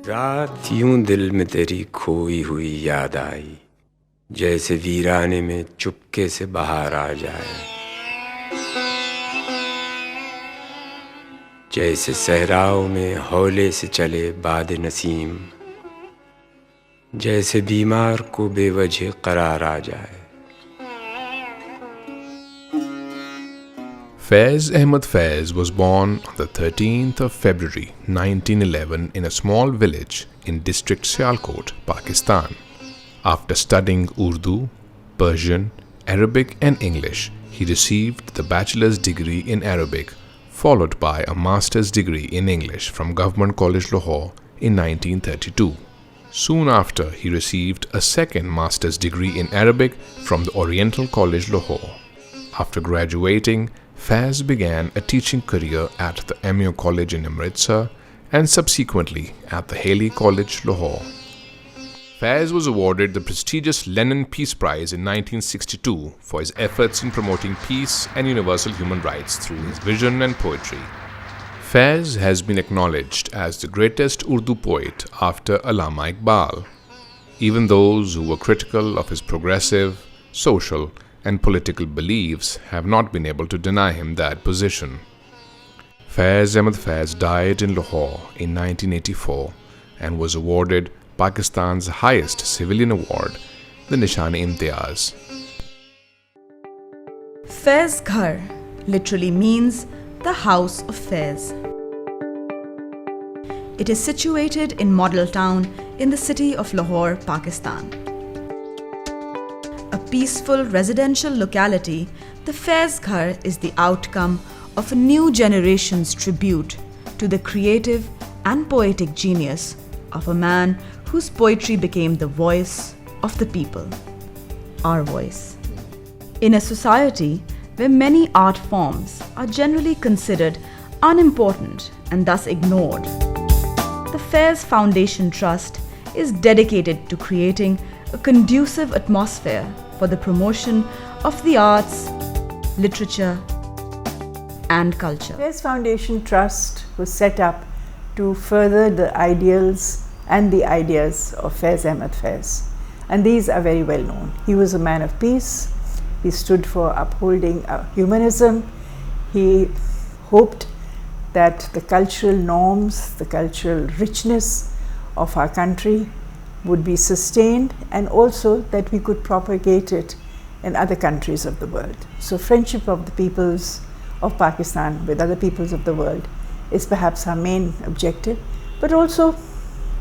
रात यूं दिल में तेरी खोई हुई याद आई, जैसे वीराने में चुपके से बाहर आ जाए, जैसे सहराओं में हौले से चले बाद नसीम, जैसे बीमार को बेवजह करार आ जाए। Faiz Ahmed Faiz was born on the 13th of February 1911 in a small village in district Sialkot, Pakistan. After studying Urdu, Persian, Arabic and English, he received the bachelor's degree in Arabic, followed by a master's degree in English from Government College Lahore in 1932. Soon after, he received a second master's degree in Arabic from the Oriental College Lahore. After graduating, Faiz began a teaching career at the MEO College in Amritsar and subsequently at the Haley College, Lahore. Faiz was awarded the prestigious Lenin Peace Prize in 1962 for his efforts in promoting peace and universal human rights through his vision and poetry. Faiz has been acknowledged as the greatest Urdu poet after Allama Iqbal. Even those who were critical of his progressive, social, and political beliefs have not been able to deny him that position. Faiz Ahmed Faiz died in Lahore in 1984 and was awarded Pakistan's highest civilian award, the Nishan-e-Imtiaz. Faiz Ghar literally means the house of Faiz. It is situated in Model Town in the city of Lahore, Pakistan. A peaceful residential locality, the Faiz Ghar is the outcome of a new generation's tribute to the creative and poetic genius of a man whose poetry became the voice of the people, our voice. In a society where many art forms are generally considered unimportant and thus ignored, the Faiz Foundation Trust is dedicated to creating a conducive atmosphere for the promotion of the arts, literature, and culture. Faiz Foundation Trust was set up to further the ideals and the ideas of Faiz Ahmed Faiz, and these are very well known. He was a man of peace. He stood for upholding humanism. He hoped that the cultural norms, the cultural richness of our country would be sustained, and also that we could propagate it in other countries of the world. So friendship of the peoples of Pakistan with other peoples of the world is perhaps our main objective, but also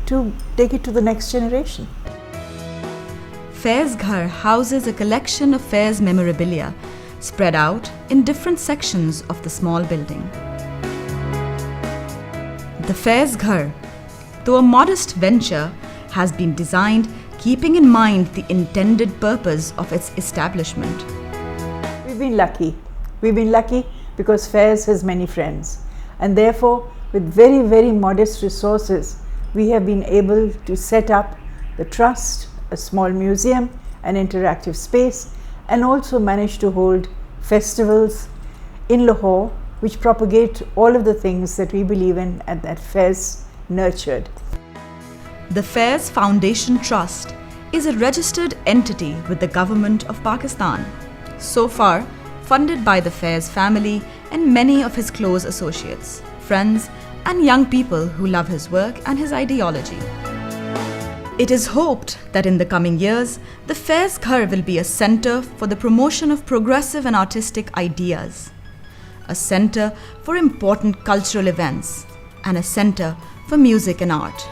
to take it to the next generation. Faiz Ghar houses a collection of Faiz memorabilia spread out in different sections of the small building. The Faiz Ghar, though a modest venture, has been designed keeping in mind the intended purpose of its establishment. We've been lucky. We've been lucky because Faiz has many friends, and therefore with very, very modest resources we have been able to set up the trust, a small museum, an interactive space, and also manage to hold festivals in Lahore which propagate all of the things that we believe in and that Faiz nurtured. The Faiz Foundation Trust is a registered entity with the Government of Pakistan, so far funded by the Faiz family and many of his close associates, friends, and young people who love his work and his ideology. It is hoped that in the coming years, the Faiz Ghar will be a center for the promotion of progressive and artistic ideas, a center for important cultural events, and a center for music and art.